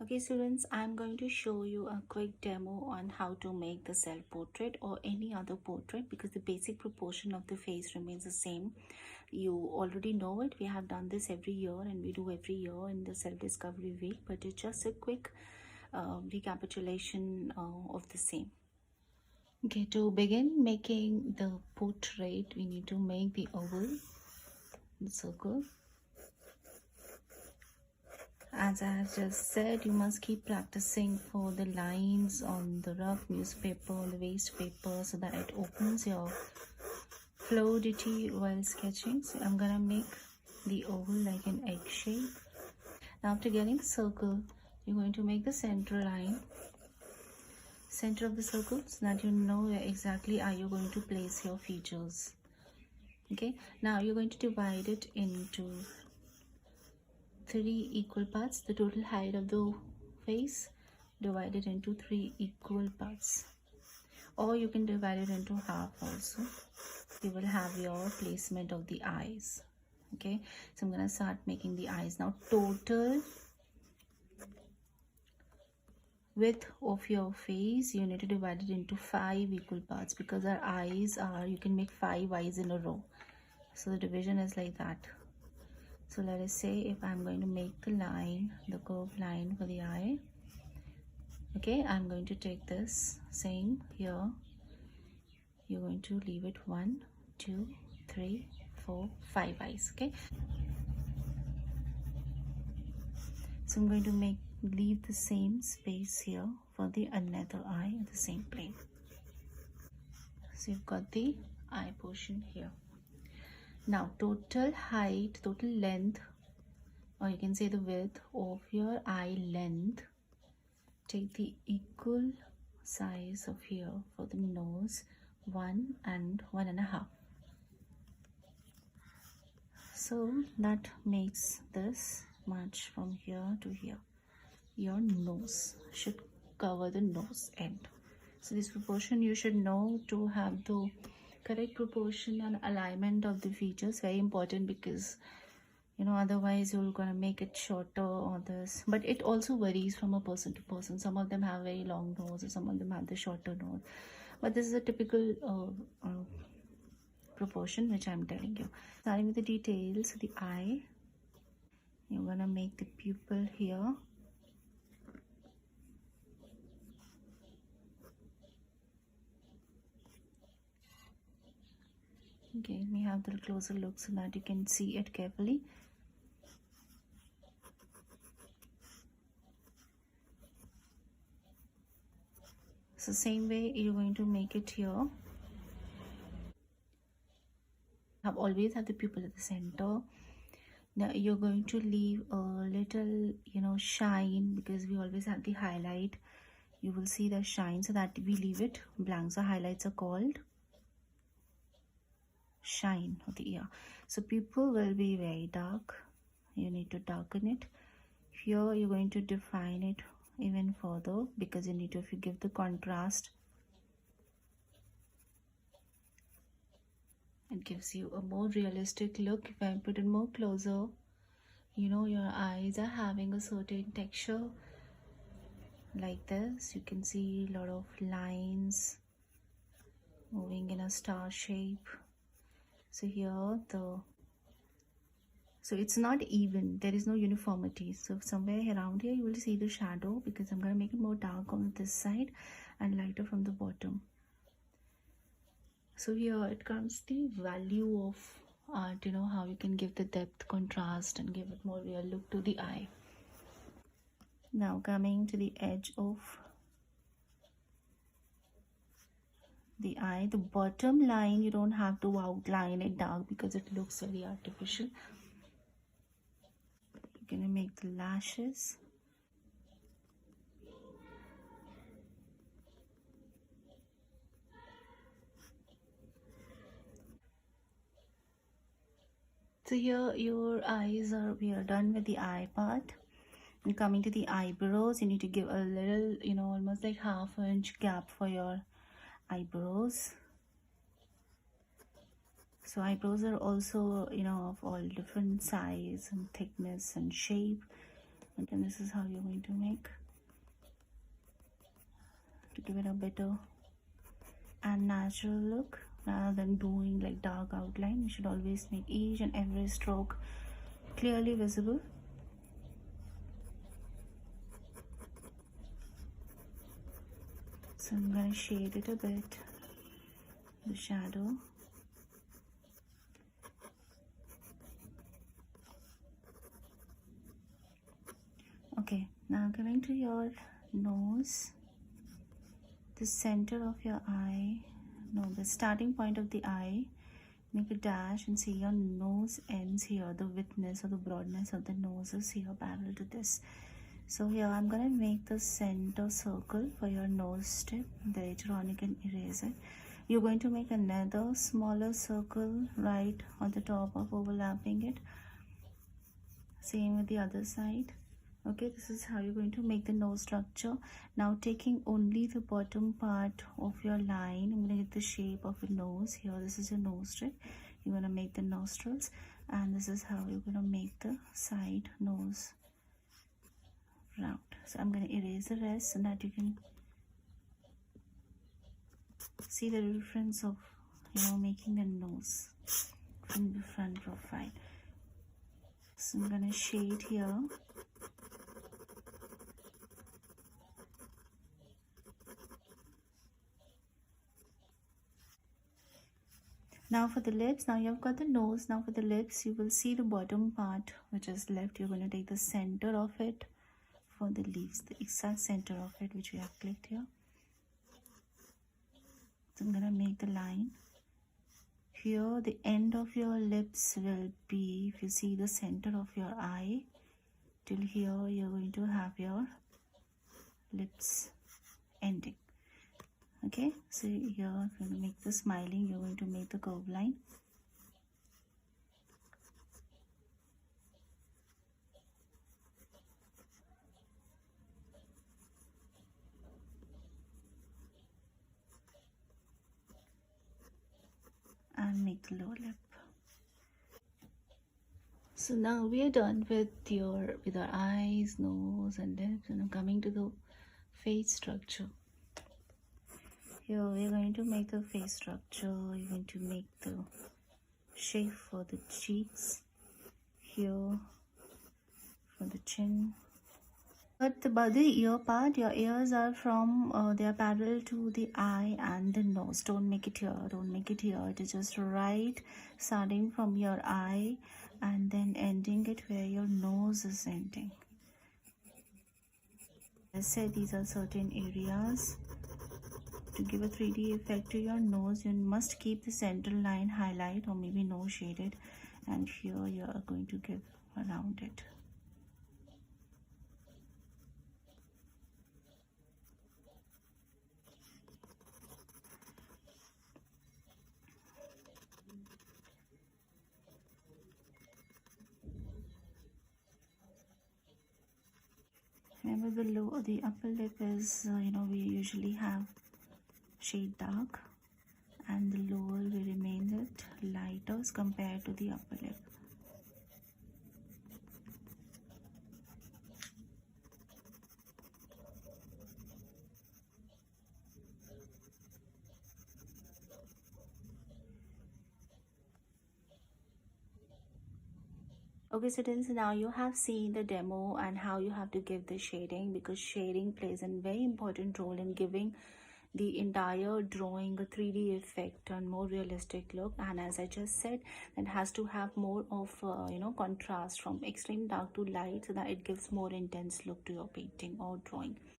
Okay students, I'm going to show you a quick demo on how to make the self-portrait or any other portrait, because the basic proportion of the face remains the same. You already know it. We have done this every year and we do every year in the self-discovery week, but it's just a quick recapitulation of the same. Okay, to begin making the portrait, we need to make the oval, the circle. As I have just said, you must keep practicing for the lines on the rough newspaper, on the waste paper, so that it opens your fluidity while sketching. So I'm gonna make the oval like an egg shape. Now after getting the circle, you're going to make the center line, center of the circle, so that you know where exactly are you going to place your features. Okay, now you're going to divide it into 3 equal parts. The total height of the face divided into 3 equal parts, or you can divide it into half also. You will have your placement of the eyes. Okay, so I'm gonna start making the eyes now. Total width of your face, you need to divide it into 5 equal parts, because our eyes are, you can make 5 eyes in a row, so the division is like that. So let us say if I'm going to make the line, the curved line for the eye, okay, I'm going to take this same here. You're going to leave it 1, 2, 3, 4, 5 eyes. Okay, so I'm going to leave the same space here for the another eye in the same plane. So you've got the eye portion here. Now total height, total length, or you can say the width of your eye length, take the equal size of here for the nose, 1 and 1.5. So that makes this much from here to here. Your nose should cover the nose end. So this proportion you should know to have the correct proportion and alignment of the features. Very important, because you know otherwise you're gonna make it shorter or this. But it also varies from a person to person. Some of them have very long nose, or some of them have the shorter nose, but this is a typical proportion which I'm telling you. Starting with the details, the eye, you're gonna make the pupil here. Okay, let me have the closer look so that you can see it carefully. So same way you're going to make it here. Always have the pupil at the center. Now you're going to leave a little, shine, because we always have the highlight. You will see the shine, so that we leave it blank. So highlights are called shine of the ear. So pupil will be very dark. You need to darken it. Here you're going to define it even further, because you need to, if you give the contrast, it gives you a more realistic look. If I put it more closer, your eyes are having a certain texture like this. You can see a lot of lines moving in a star shape. So here so it's not even, there is no uniformity. So somewhere around here you will see the shadow, because I'm going to make it more dark on this side and lighter from the bottom. So here it comes the value of art, how you can give the depth, contrast, and give it more real look to the eye. Now coming to the edge of the eye, the bottom line, you don't have to outline it dark, because it looks very artificial. You're gonna make the lashes. So here your eyes are, we are done with the eye part. And coming to the eyebrows, you need to give a little, almost like half-inch gap for your eyebrows. So eyebrows are also, of all different size and thickness and shape. And this is how you're going to make to give it a better and natural look rather than doing like dark outline. You should always make each and every stroke clearly visible. So I'm going to shade it a bit, the shadow. Okay, now coming to your nose, the center of your eye, no, the starting point of the eye, make a dash and see your nose ends here. The widthness or the broadness of the nose is here parallel to this. So here I'm gonna make the center circle for your nose tip. Later on you can erase it. You're going to make another smaller circle right on the top of overlapping it. Same with the other side. Okay, this is how you're going to make the nose structure. Now taking only the bottom part of your line, I'm going to get the shape of a nose here. This is your nose strip. You're going to make the nostrils, and this is how you're going to make the side nose round. So I'm going to erase the rest so that you can see the difference of making the nose from the front profile. So I'm going to shade here. Now for the lips, now you've got the nose. Now for the lips, you will see the bottom part which is left. You're going to take the center of it for the leaves, the exact center of it which we have clicked here. So I'm going to make the line. Here the end of your lips will be, if you see the center of your eye, till here you're going to have your lips ending. Okay, so here you're going to make the smiling, you're going to make the curve line. And make the lower lip. So now we are done with our eyes, nose and lips, and I'm coming to the face structure. Here we're going to make the face structure. You're going to make the shape for the cheeks, here for the chin. But the ear part, your ears are from, they are parallel to the eye and the nose. Don't make it here, don't make it here. It is just right starting from your eye and then ending it where your nose is ending. As I said, these are certain areas. To give a 3D effect to your nose, you must keep the central line highlight or maybe no shaded, and here you are going to give around it. Remember below the upper lip is, we usually have shade dark, and the lower will remain it lighter as compared to the upper lip. Okay students, now you have seen the demo and how you have to give the shading, because shading plays a very important role in giving the entire drawing a 3D effect and more realistic look. And as I just said, it has to have more of contrast from extreme dark to light, so that it gives more intense look to your painting or drawing.